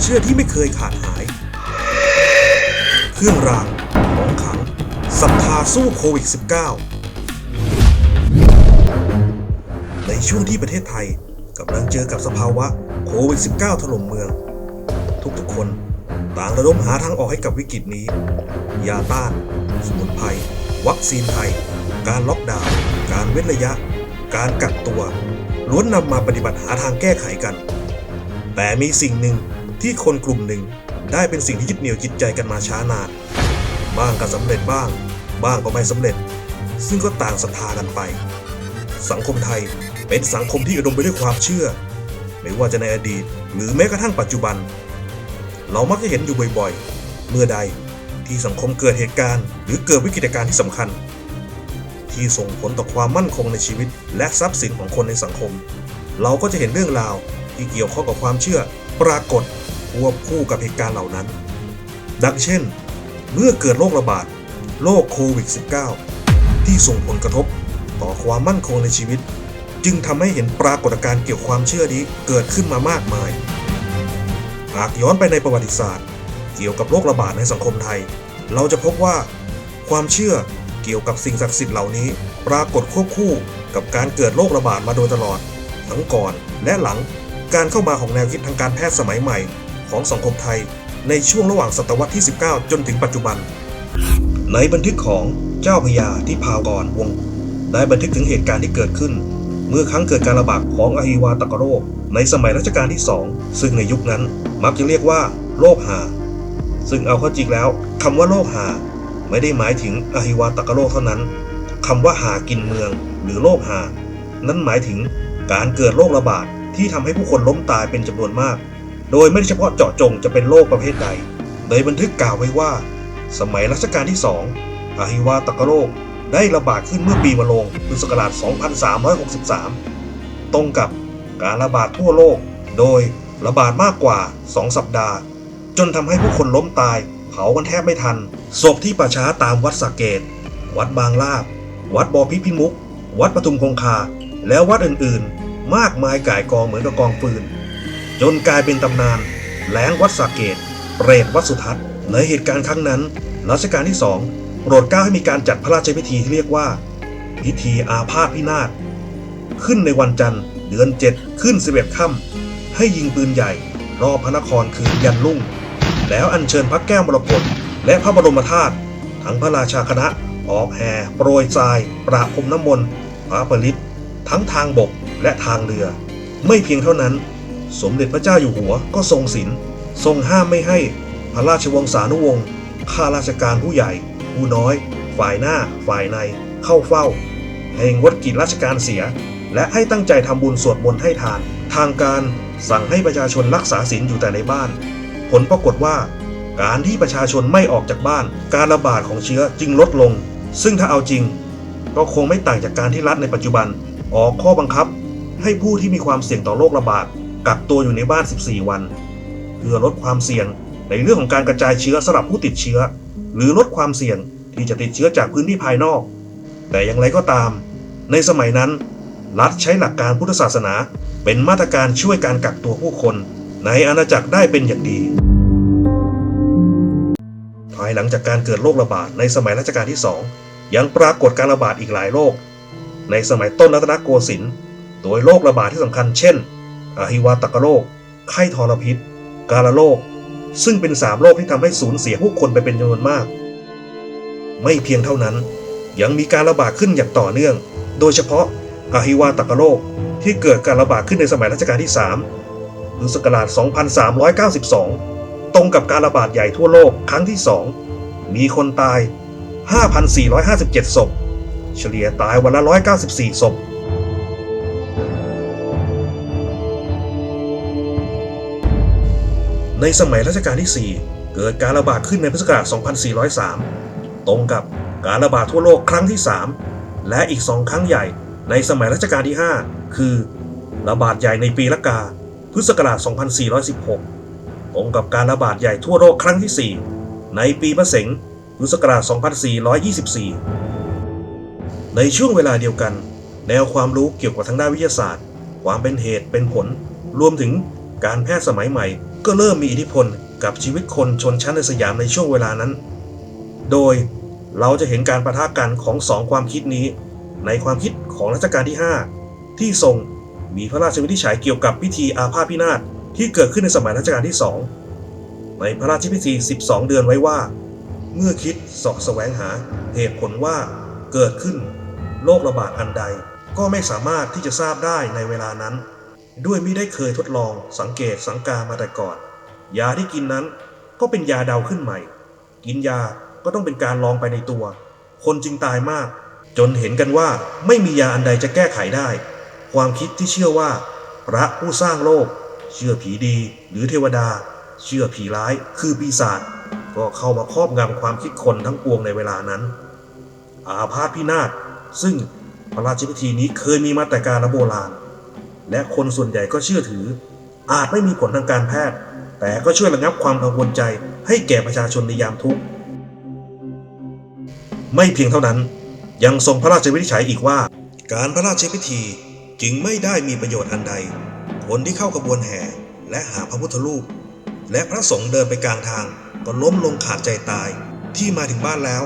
เชื่อที่ไม่เคยขาดหายเครื่องรางของขลังศรัทธาสู้โควิด -19 ในช่วงที่ประเทศไทยกำลังเจอกับสภาวะโควิด -19 ถล่มเมืองทุกคนต่างระดมหาทางออกให้กับวิกฤตนี้ยาต้านสมุนไพรวัคซีนไทยการล็อกดาวน์การเว้นระยะการกักตัวล้วนนำมาปฏิบัติหาทางแก้ไขกันแต่มีสิ่งหนึ่งที่คนกลุ่มหนึ่งได้เป็นสิ่งที่ยึดเหนี่ยวจิตใจกันมาช้านานบ้างก็สำเร็จบ้างก็ไม่สำเร็จซึ่งก็ต่างศรัทธากันไปสังคมไทยเป็นสังคมที่อุดมไปด้วยความเชื่อไม่ว่าจะในอดีตหรือแม้กระทั่งปัจจุบันเรามักจะเห็นอยู่บ่อยๆเมื่อใดที่สังคมเกิดเหตุการณ์หรือเกิดวิกฤตการณ์ที่สำคัญที่ส่งผลต่อความมั่นคงในชีวิตและทรัพย์สินของคนในสังคมเราก็จะเห็นเรื่องราวที่เกี่ยวข้องกับความเชื่อปรากฏควบคู่กับเหตุการณ์เหล่านั้นดังเช่นเมื่อเกิดโรคระบาดโรคโควิด -19 ที่ส่งผลกระทบต่อความมั่นคงในชีวิตจึงทำให้เห็นปรากฏการณ์เกี่ยวกับความเชื่อนี้เกิดขึ้นมามากมายหากย้อนไปในประวัติศาสตร์เกี่ยวกับโรคระบาดในสังคมไทยเราจะพบว่าความเชื่อเกี่ยวกับสิ่งศักดิ์สิทธิ์เหล่านี้ปรากฏควบคู่กับการเกิดโรคระบาดมาโดยตลอดทั้งก่อนและหลังการเข้ามาของแนวคิดทางการแพทย์สมัยใหม่ของสังคมไทยในช่วงระหว่างศตวรรษที่ 19 จนถึงปัจจุบันในบันทึกของเจ้าพญาทิพากรวงศ์ได้บันทึกถึงเหตุการณ์ที่เกิดขึ้นเมื่อครั้งเกิดการระบาดของอหิวาตกโรคในสมัยรัชกาลที่ 2ซึ่งในยุคนั้นมักจะเรียกว่าโรคหาซึ่งเอาเข้าจริงแล้วคำว่าโรคหาไม่ได้หมายถึงอหิวาตกโรคเท่านั้นคำว่าหากินเมืองหรือโรคหานั้นหมายถึงการเกิดโรคระบาดที่ทำให้ผู้คนล้มตายเป็นจำนวนมากโดยไม่ได้เฉพาะเจาะจงจะเป็นโรคประเภทใดโดยบันทึกกล่าวไว้ว่าสมัยรัชกาลที่ 2อหิวาตกโรคได้ระบาดขึ้นเมื่อปีมะโรงพุทธศักราช 2363 ตรงกับการระบาดทั่วโลกโดยระบาดมากกว่า 2 สัปดาห์จนทำให้ผู้คนล้มตายเผากันแทบไม่ทันศพที่ป่าช้าตามวัดสระเกตวัดบางลาภวัดบพิพิมุขวัดปทุมคงคาและวัดอื่นๆมากมายก่ายกองเหมือนกับกองฟืนจนกลายเป็นตำนานแล้งวัดสระเกตเปรตวัดสุทัศน์ในเหตุการณ์ครั้งนั้นรัชกาลที่ 2โปรดเกล้าให้มีการจัดพระราชพิธีที่เรียกว่าพิธีอาพาธพินาศขึ้นในวันจันทร์เดือน 7ขึ้น 11 ค่ำให้ยิงปืนใหญ่รอบพระนครคืนยันรุ่งแล้วอัญเชิญพระแก้วมรกตและพระบรมธาตุทั้งพระราชาคณะออกแห่โปรยทรายประพรมน้ำมนต์พระปริตทั้งทางบกและทางเรือไม่เพียงเท่านั้นสมเด็จพระเจ้าอยู่หัวก็ทรงศีลทรงห้ามไม่ให้พระราชวงศานุวงศ์ข้าราชการผู้ใหญ่ผู้น้อยฝ่ายหน้าฝ่ายในเข้าเฝ้าให้งดกิจราชการเสียและให้ตั้งใจทำบุญสวดมนต์ให้ทานทางการสั่งให้ประชาชนรักษาศีลอยู่แต่ในบ้านผลปรากฏว่าการที่ประชาชนไม่ออกจากบ้านการระบาดของเชื้อจึงลดลงซึ่งถ้าเอาจริงก็คงไม่ต่างจากการที่รัฐในปัจจุบันออกข้อบังคับให้ผู้ที่มีความเสี่ยงต่อโรคระบาดกักตัวอยู่ในบ้าน 14 วันเพื่อลดความเสี่ยงในเรื่องของการกระจายเชื้อสำหรับผู้ติดเชื้อหรือลดความเสี่ยงที่จะติดเชื้อจากพื้นที่ภายนอกแต่อย่างไรก็ตามในสมัยนั้นรัฐใช้หลักการพุทธศาสนาเป็นมาตรการช่วยการกักตัวผู้คนในอาณาจักรได้เป็นอย่างดีภายหลังจากการเกิดโรคระบาดในสมัยรัชกาลที่ 2ยังปรากฏการระบาดอีกหลายโรคในสมัยต้นรัตนโกสินทร์โดยโรคระบาดที่สำคัญเช่นอหิวาตกโรคไข้ทรพิษกาฬโรคซึ่งเป็น3โรคที่ทำให้สูญเสียผู้คนไปเป็นจำนวนมากไม่เพียงเท่านั้นยังมีการระบาดขึ้นอย่างต่อเนื่องโดยเฉพาะอหิวาตกโรคที่เกิดการระบาดขึ้นในสมัยรัชกาลที่ 3พุทธศักราช 2392 ตรงกับการระบาดใหญ่ทั่วโลกครั้งที่ 2มีคนตาย 5,457 ศพเฉลี่ยตายวันละ 194 ศพในสมัยรัชกาลที่ 4เกิดการระบาดขึ้นในพุทธศักราช 2403 ตรงกับการระบาดทั่วโลกครั้งที่ 3และอีก2ครั้งใหญ่ในสมัยรัชกาลที่ 5คือระบาดใหญ่ในปีละกาพุทธศักราช 2416 ตรงกับการระบาดใหญ่ทั่วโลกครั้งที่ 4ในปีมะเส็งพุทธศักราช 2424 ในช่วงเวลาเดียวกันแนวความรู้เกี่ยวกับทางด้านวิทยาศาสตร์ความเป็นเหตุเป็นผลรวมถึงการแพทย์สมัยใหม่ ก็เริ่มมีอิทธิพลกับชีวิตคนชนชั้นในสยามในช่วงเวลานั้นโดยเราจะเห็นการปะทะกันของสองความคิดนี้ในความคิดของรัชกาลที่5ที่ทรงมีพระราชวินิจฉัยเกี่ยวกับพิธีอาพาธพินาศที่เกิดขึ้นในสมัยรัชกาลที่2ในพระราชพิธี12เดือนไว้ว่าเมื่อคิดเสาะแสวงหาเหตุผลว่าเกิดขึ้นโรคระบาดอันใดก็ไม่สามารถที่จะทราบได้ในเวลานั้นด้วยมิได้เคยทดลองสังเกตสังกามาแต่ก่อนยาที่กินนั้นก็เป็นยาเดาขึ้นใหม่กินยาก็ต้องเป็นการลองไปในตัวคนจึงตายมากจนเห็นกันว่าไม่มียาอันใดจะแก้ไขได้ความคิดที่เชื่อว่าพระผู้สร้างโลกเชื่อผีดีหรือเทวดาเชื่อผีร้ายคือปีศาจก็เข้ามาครอบงำความคิดคนทั้งปวงในเวลานั้นอาพาธพินาศซึ่งพระราชพิธีนี้เคยมีมาแต่กาลโบราณและคนส่วนใหญ่ก็เชื่อถืออาจไม่มีผลทางการแพทย์แต่ก็ช่วยระงับความกังวลใจให้แก่ประชาชนในยามทุกข์ไม่เพียงเท่านั้นยังทรงพระราชวินิจฉัยอีกว่าการพระราชพิธีจึงไม่ได้มีประโยชน์อันใดคนที่เข้าขบวนแห่และหาพระพุทธรูปและพระสงฆ์เดินไปกลางทางก็ล้มลงขาดใจตายที่มาถึงบ้านแล้ว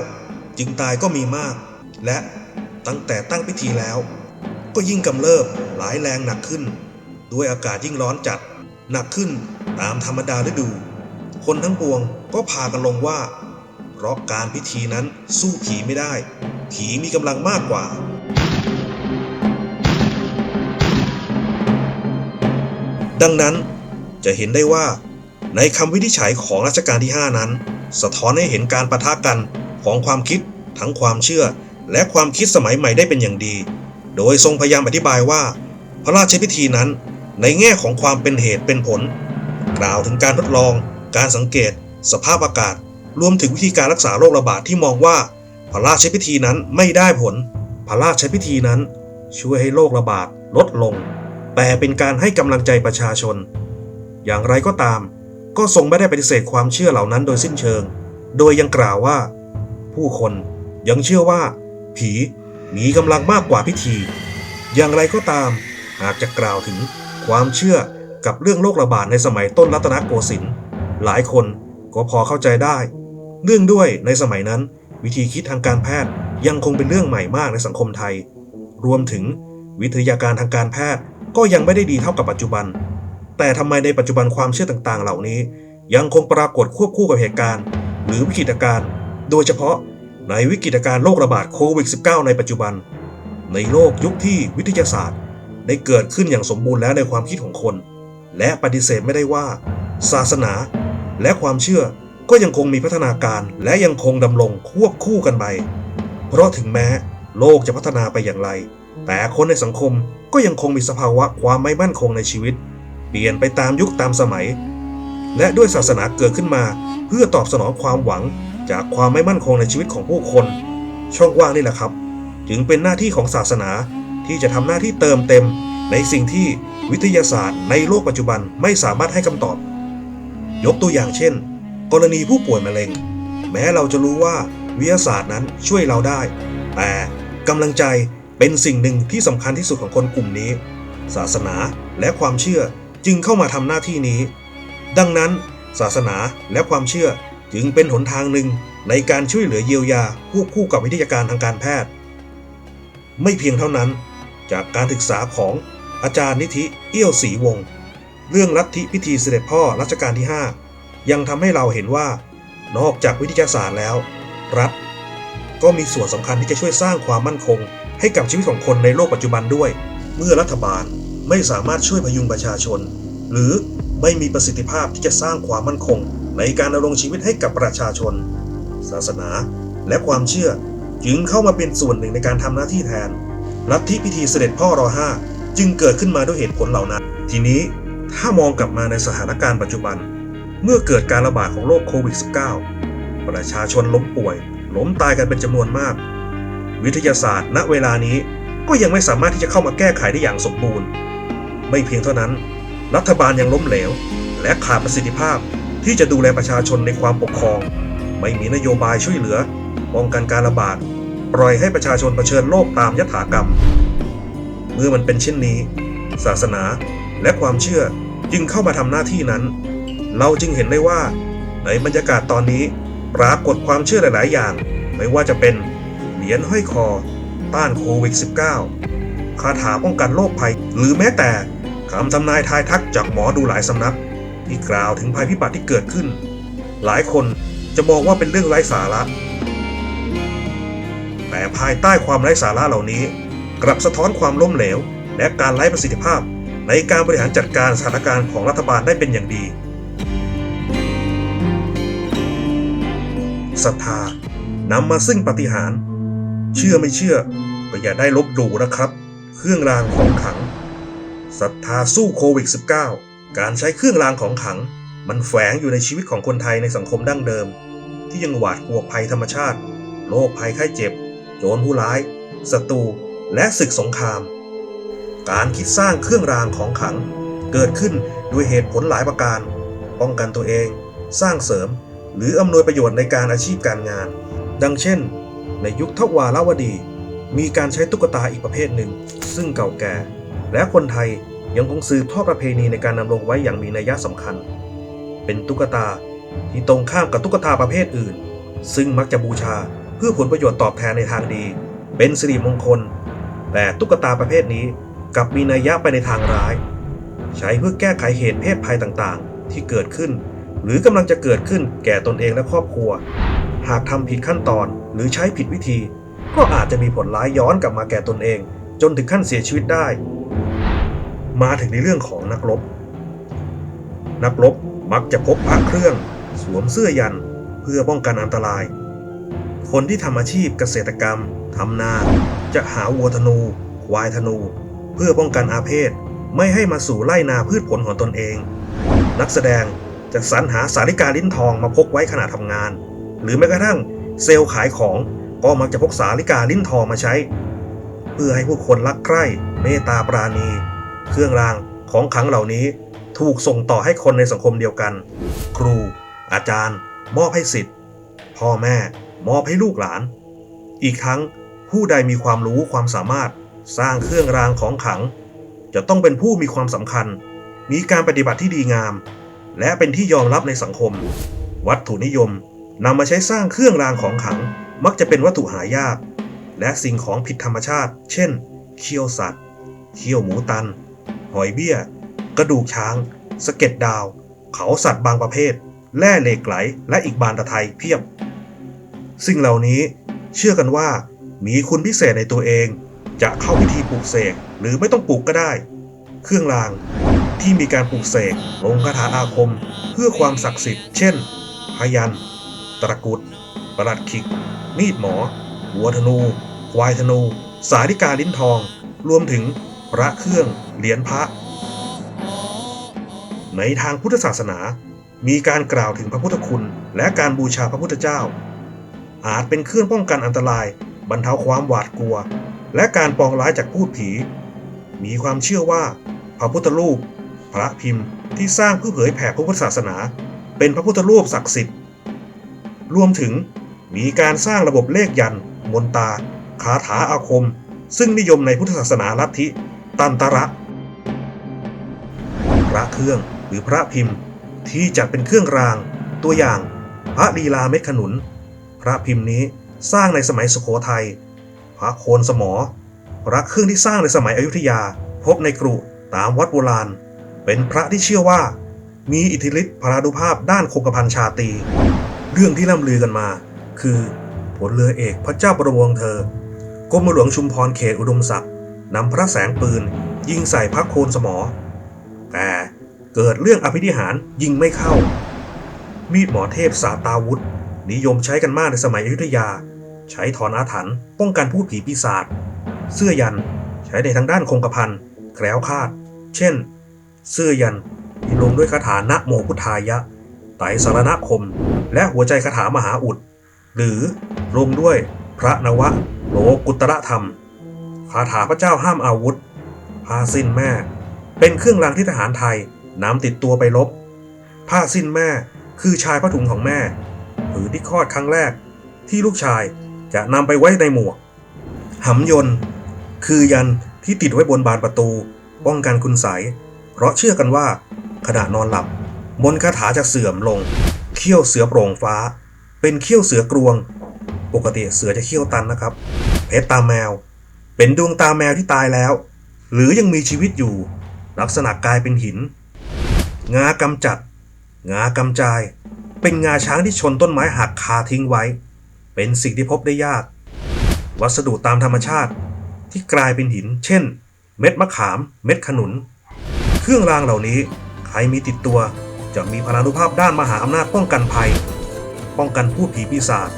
จึงตายก็มีมากและตั้งแต่ตั้งพิธีแล้วก็ยิ่งกำเริบหลายแรงหนักขึ้นด้วยอากาศยิ่งร้อนจัดหนักขึ้นตามธรรมดาฤดูคนทั้งปวงก็พากันลงว่าเพราะการพิธีนั้นสู้ผีไม่ได้ผีมีกำลังมากกว่าดังนั้นจะเห็นได้ว่าในคำวินิจฉัยของรัชกาลที่5นั้นสะท้อนให้เห็นการปะทะกันของความคิดทั้งความเชื่อและความคิดสมัยใหม่ได้เป็นอย่างดีโดยทรงพยายามอธิบายว่าพระราชพิธีนั้นในแง่ของความเป็นเหตุเป็นผลกล่าวถึงการทดลองการสังเกตสภาพอากาศรวมถึงวิธีการรักษาโรคระบาดที่มองว่าพระราชพิธีนั้นไม่ได้ผลพระราชพิธีนั้นช่วยให้โรคระบาดลดลงแต่เป็นการให้กำลังใจประชาชนอย่างไรก็ตามก็ทรงไม่ได้ปฏิเสธความเชื่อเหล่านั้นโดยสิ้นเชิงโดยยังกล่าวว่าผู้คนยังเชื่อว่าผีมีกำลังมากกว่าพิธีอย่างไรก็ตามหากจะกล่าวถึงความเชื่อกับเรื่องโรคระบาดในสมัยต้นรัตนโกสินทร์หลายคนก็พอเข้าใจได้เนื่องด้วยในสมัยนั้นวิธีคิดทางการแพทย์ยังคงเป็นเรื่องใหม่มากในสังคมไทยรวมถึงวิทยาการทางการแพทย์ก็ยังไม่ได้ดีเท่ากับปัจจุบันแต่ทำไมในปัจจุบันความเชื่อต่างๆเหล่านี้ยังคงปรากฏควบคู่กับเหตุการณ์หรือวิกฤตการณ์โดยเฉพาะในวิกฤตการณ์โรคระบาดโควิด -19 ในปัจจุบันในโลกยุคที่วิทยาศาสตร์ได้เกิดขึ้นอย่างสมบูรณ์แล้วในความคิดของคนและปฏิเสธไม่ได้ว่าศาสนาและความเชื่อก็ยังคงมีพัฒนาการและยังคงดำรงควบคู่กันไปเพราะถึงแม้โลกจะพัฒนาไปอย่างไรแต่คนในสังคมก็ยังคงมีสภาวะความไม่มั่นคงในชีวิตเปลี่ยนไปตามยุคตามสมัยและด้วยศาสนาเกิดขึ้นมาเพื่อตอบสนองความหวังจากความไม่มั่นคงในชีวิตของผู้คนช่องว่างนี่แหละครับจึงเป็นหน้าที่ของศาสนาที่จะทำหน้าที่เติมเต็มในสิ่งที่วิทยาศาสตร์ในโลกปัจจุบันไม่สามารถให้คำตอบยกตัวอย่างเช่นกรณีผู้ป่วยมะเร็งแม้เราจะรู้ว่าวิทยาศาสตร์นั้นช่วยเราได้แต่กำลังใจเป็นสิ่งหนึ่งที่สำคัญที่สุดของคนกลุ่มนี้ศาสนาและความเชื่อจึงเข้ามาทำหน้าที่นี้ดังนั้นศาสนาและความเชื่อจึงเป็นหนทางหนึ่งในการช่วยเหลือเยียวยาควบคู่กับวิทยาการทางการแพทย์ไม่เพียงเท่านั้นจากการศึกษาของอาจารย์นิธิเอี้ยวศรีวงศ์เรื่องลัทธิพิธีเสด็จพ่อรัชกาลที่5ยังทำให้เราเห็นว่านอกจากวิทยาศาสตร์แล้วรัฐก็มีส่วนสำคัญที่จะช่วยสร้างความมั่นคงให้กับชีวิตของคนในโลกปัจจุบันด้วยเมื่อรัฐบาลไม่สามารถช่วยพยุงประชาชนหรือไม่มีประสิทธิภาพที่จะสร้างความมั่นคงในการดำรงชีวิตให้กับประชาชนศาสนาและความเชื่อจึงเข้ามาเป็นส่วนหนึ่งในการทำหน้าที่แทนลัทธิพิธีเสด็จพ่อร.5จึงเกิดขึ้นมาด้วยเหตุผลเหล่านั้นทีนี้ถ้ามองกลับมาในสถานการณ์ปัจจุบันเมื่อเกิดการระบาดของโรคโควิด -19 ประชาชนล้มป่วยล้มตายกันเป็นจำนวนมากวิทยาศาสตร์ณเวลานี้ก็ยังไม่สามารถที่จะเข้ามาแก้ไขได้อย่างสมบูรณ์ไม่เพียงเท่านั้นรัฐบาลยังล้มเหลวและขาดประสิทธิภาพที่จะดูแลประชาชนในความปกครองไม่มีนโยบายช่วยเหลือป้องกันการระบาดปล่อยให้ประชาชนเผชิญโรคตามยถากรรมเมื่อมันเป็นเช่นนี้ศาสนาและความเชื่อจึงเข้ามาทำหน้าที่นั้น เราจึงเห็นได้ว่าในบรรยากาศตอนนี้ปรากฏความเชื่อหลายๆอย่างไม่ว่าจะเป็นเหรียญห้อยคอต้านโควิด -19 คาถาป้องกันโรคภัยหรือแม้แต่คำทำนายทายทักจากหมอดูหลายสำนักที่กล่าวถึงภัยพิบัติที่เกิดขึ้นหลายคนจะมองว่าเป็นเรื่องไร้สาระแต่ภายใต้ความไร้สาระเหล่านี้กลับสะท้อนความล้มเหลวและการไร้ประสิทธิภาพในการบริหารจัดการสถานการณ์ของรัฐบาลได้เป็นอย่างดีศรัทธานำมาซึ่งปาฏิหาริย์เชื่อไม่เชื่อก็อย่าได้ลบหลู่นะครับเครื่องรางของขลังศรัทธาสู้โควิด -19 การใช้เครื่องรางของขลังมันแฝงอยู่ในชีวิตของคนไทยในสังคมดั้งเดิมที่ยังหวาดกลัวภัยธรรมชาติโรคภัยไข้เจ็บโจรผู้ร้ายศัตรูและศึกสงครามการคิดสร้างเครื่องรางของขลังเกิดขึ้นด้วยเหตุผลหลายประการป้องกันตัวเองสร้างเสริมหรืออำนวยประโยชน์ในการอาชีพการงานดังเช่นในยุคทวารวดีมีการใช้ตุ๊กตาอีกประเภทหนึ่งซึ่งเก่าแก่และคนไทยยังคงสืบทอดประเพณีในการดำรงไว้อย่างมีนัยสำคัญเป็นตุ๊กตาที่ตรงข้ามกับตุ๊กตาประเภทอื่นซึ่งมักจะบูชาเพื่อผลประโยชน์ตอบแทนในทางดีเป็นสิริมงคลแต่ตุ๊กตาประเภทนี้กลับมีนัยไปในทางร้ายใช้เพื่อแก้ไขเหตุเพศภัยต่างๆที่เกิดขึ้นหรือกำลังจะเกิดขึ้นแก่ตนเองและครอบครัวหากทำผิดขั้นตอนหรือใช้ผิดวิธีก็อาจจะมีผลร้ายย้อนกลับมาแก่ตนเองจนถึงขั้นเสียชีวิตได้มาถึงในเรื่องของนักรบมักจะพกพระเครื่องสวมเสื้อยันเพื่อป้องกันอันตรายคนที่ทำอาชีพเกษตรกรรมทำนาจะหาวัวธนูควายธนูเพื่อป้องกันอาเพศไม่ให้มาสู่ไร่นาพืชผลของตนเองนักแสดงจะสรรหาสาริกาลิ้นทองมาพกไว้ขณะทำงานหรือแม้กระทั่งเซลล์ขายของก็มักจะพกสาริกาลิ้นทองมาใช้เพื่อให้ผู้คนรักใคร่เมตตาปราณีเครื่องรางของขลังเหล่านี้ถูกส่งต่อให้คนในสังคมเดียวกันครูอาจารย์มอบให้ศิษย์พ่อแม่มอบให้ลูกหลานอีกทั้งผู้ใดมีความรู้ความสามารถสร้างเครื่องรางของขลังจะต้องเป็นผู้มีความสำคัญมีการปฏิบัติที่ดีงามและเป็นที่ยอมรับในสังคมวัตถุนิยมนำมาใช้สร้างเครื่องรางของขลังมักจะเป็นวัตถุหายากและสิ่งของผิดธรรมชาติเช่นเขี้ยวสัตว์เขี้ยวหมูตันหอยเบี้ยกระดูกช้างสะเก็ดดาวเขาสัตว์บางประเภทแร่เหล็กไหลและอีกบานตะไทเพียบสิ่งเหล่านี้เชื่อกันว่ามีคุณพิเศษในตัวเองจะเข้าพิธีปลูกเสกหรือไม่ต้องปลูกก็ได้เครื่องรางที่มีการปลูกเสกลงคาถาอาคมเพื่อความศักดิ์สิทธิ์เช่นพยัญชนะตะกรุดประหลัดขิกมีดหมอวัวธนูควายธนูสาริกาลิ้นทองรวมถึงพระเครื่องเหรียญพระในทางพุทธศาสนามีการกล่าวถึงพระพุทธคุณและการบูชาพระพุทธเจ้าอาจเป็นเครื่องป้องกันอันตรายบรรเทาความหวาดกลัวและการปองร้ายจากพูดผีมีความเชื่อว่าพระพุทธรูปพระพิมพ์ที่สร้างเพื่อเผยแผ่พระพุทธศาสนาเป็นพระพุทธรูปศักดิ์สิทธิ์รวมถึงมีการสร้างระบบเลขยันต์มนตราคาถาอาคมซึ่งนิยมในพุทธศาสนาลัทธิตันตระพระเครื่องหรือพระพิมพ์ที่จัดเป็นเครื่องรางตัวอย่างพระลีลาเม็ดขนุนพระพิมพ์นี้สร้างในสมัยสุโขทัยพระโคนสมอพระเครื่องที่สร้างในสมัยอยุธยาพบในกรุตามวัดโบราณเป็นพระที่เชื่อว่ามีอิทธิฤทธิ์พลานุภาพด้านคงกระพันชาตรีเรื่องที่ล่ำลือกันมาคือพลเรือเอกพระเจ้าบรมวงศ์เธอกรมหลวงชุมพรเขตอุดมศักดิ์นำพระแสงปืนยิงใส่พระโคนสมอแต่เกิดเรื่องอภินิหารยิงไม่เข้ามีดหมอเทพสาตาวุธนิยมใช้กันมากในสมัยอยุธยาใช้ถอนอาถรรพ์ป้องกันพูดผีปีศาจเสื้อยันใช้ในทางด้านคงกระพันแคล้วคลาดเช่นเสื้อยันที่ลงด้วยคาถานะโมพุทธายะไตรสรณคมและหัวใจคาถามหาอุดหรือลงด้วยพระนวะโลกุตระธรรมคาถาพระเจ้าห้ามอาวุธผ้าสิ้นแม่เป็นเครื่องรางที่ทหารไทยนำติดตัวไปรบผ้าสิ้นแม่คือชายผ้าถุงของแม่ผืนที่คลอดครั้งแรกที่ลูกชายจะนำไปไว้ในหมวกหำยนต์คือยันที่ติดไว้บนบานประตูป้องกันคุณไสยเพราะเชื่อกันว่าขณะนอนหลับ มนต์คาถาจะเสื่อมลงเขี้ยวเสือโปร่งฟ้าเป็นเขี้ยวเสือกรวงปกติเสือจะเขี้ยวตันนะครับเพชรตาแมวเป็นดวงตาแมวที่ตายแล้วหรือยังมีชีวิตอยู่ลักษณะกลายเป็นหินงากำจัดงากำจายเป็นงาช้างที่ชนต้นไม้หักคาทิ้งไว้เป็นสิ่งที่พบได้ยากวัสดุตามธรรมชาติที่กลายเป็นหินเช่นเม็ดมะขามเม็ดขนุนเครื่องรางเหล่านี้ใครมีติดตัวจะมีพลานุภาพด้านมหาอำนาจป้องกันภัยป้องกันพูดผีปีศาจ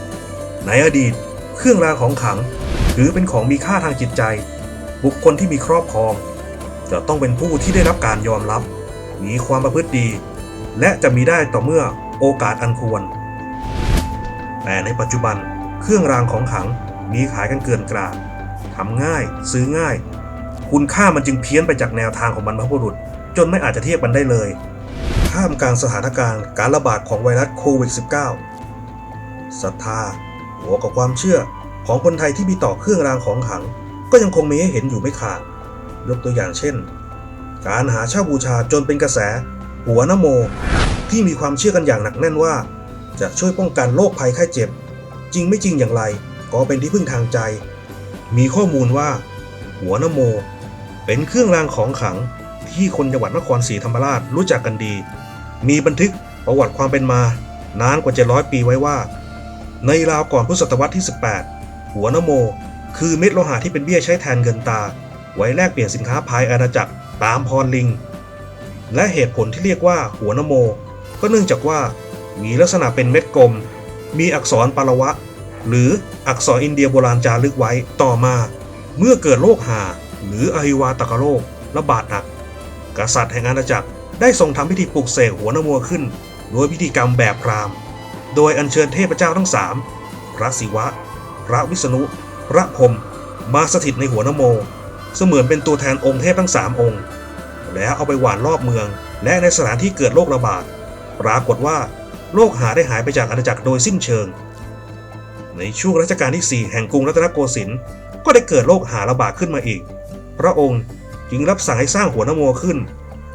ในอดีตเครื่องรางของขลังถือเป็นของมีค่าทางจิตใจบุคคลที่มีครอบครองจะต้องเป็นผู้ที่ได้รับการยอมรับมีความประพฤติดีและจะมีได้ต่อเมื่อโอกาสอันควรแต่ในปัจจุบันเครื่องรางของขลังมีขายกันเกินกราดทำง่ายซื้อง่ายคุณค่ามันจึงเพี้ยนไปจากแนวทางของบรรพบุรุษจนไม่อาจจะเทียบกันได้เลยท่ามกลางสถานการณ์การระบาดของไวรัสโควิด -19 ศรัทธาบวกกับความเชื่อของคนไทยที่มีต่อเครื่องรางของขลังก็ยังคงมีให้เห็นอยู่ไม่ขาดยกตัวอย่างเช่นการหาเช่าบูชาจนเป็นกระแสหัวนโมที่มีความเชื่อกันอย่างหนักแน่นว่าจะช่วยป้องกันโรคภัยไข้เจ็บจริงไม่จริงอย่างไรก็เป็นที่พึ่งทางใจมีข้อมูลว่าหัวนโมเป็นเครื่องรางของขลังที่คนจังหวัดนครศรีธรรมราชรู้จักกันดีมีบันทึกประวัติความเป็นมานานกว่า700 ปีไว้ว่าในราวก่อนพุทธศตวรรษที่18หัวนโมคือเม็ดโลหะที่เป็นเบี้ยใช้แทนเงินตาไว้แลกเปลี่ยนสินค้าภายอาณาจักรตามพรลิงและเหตุผลที่เรียกว่าหัวนโมก็เนื่องจากว่ามีลักษณะเป็นเม็ดกลมมีอักษรปาละวะหรืออักษรอินเดียโบราณจารึกไว้ต่อมาเมื่อเกิดโรคหาหรืออหิวาตกโรคระบาดหนักกษัตริย์แห่งอาณาจักรได้ทรงทำพิธีปลุกเสกหัวนโมขึ้นโดยพิธีกรรมแบบพราหมณ์โดยอัญเชิญเทพเจ้าทั้ง3พระศิวะพระวิษณุพระพรหมมาสถิตในหัวนโมเสมือนเป็นตัวแทนองค์เทพทั้ง3องค์แล้วเอาไปหว่านรอบเมืองและในสถานที่เกิดโรคระบาดปรากฏว่าโรคหาได้หายไปจากอาณาจักรโดยสิ้นเชิงในช่วงรัชกาลที่4แห่งกรุงรัตนโกสินทร์ก็ได้เกิดโรคหาระบาดขึ้นมาอีกพระองค์จึงรับสั่งให้สร้างหัวนโมขึ้น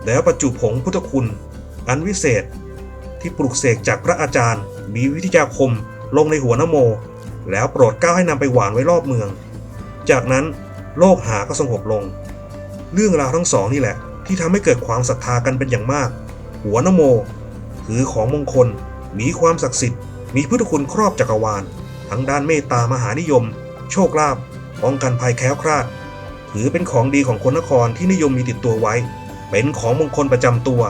แล้วประจุผงพุทธคุณอันวิเศษที่ปลุกเสกจากพระอาจารย์มีวิทยาคมลงในหัวนโมแล้วโปรดเกล้าให้นำไปหว่านไว้รอบเมืองจากนั้นโรคหาก็สงบลงเรื่องราวทั้งสองนี่แหละที่ทำให้เกิดความศรัทธากันเป็นอย่างมากหัวนโมคือของมงคลมีความศักดิ์สิทธิ์มีพุทธคุณครอบจักรวาลทั้งด้านเมตตามหานิยมโชคลาภป้องกันภัยแคล้วคลาดถือเป็นของดีของคนนครที่นิยมมีติดตัวไว้เป็นของมงคลประจำตัว